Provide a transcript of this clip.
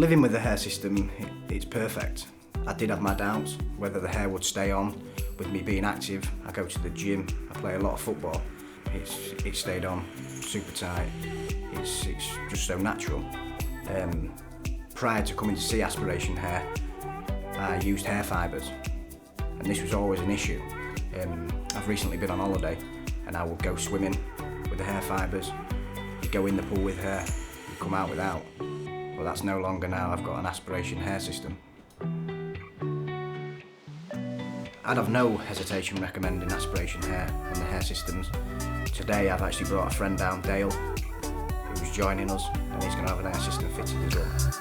living with the hair system, it's perfect. I did have my doubts whether the hair would stay on with me being active. I go to the gym, I play a lot of football. It stayed on super tight. It's just so natural. Prior to coming to see Aspiration Hair, I used hair fibres, and this was always an issue. I've recently been on holiday and I would go swimming with the hair fibres. You go in the pool with hair, you come out without. But that's no longer now. I've got an Aspiration hair system. I'd have no hesitation recommending Aspiration Hair and the hair systems. Today I've actually brought a friend down, Dale, who's joining us, and he's going to have an hair system fitted as well.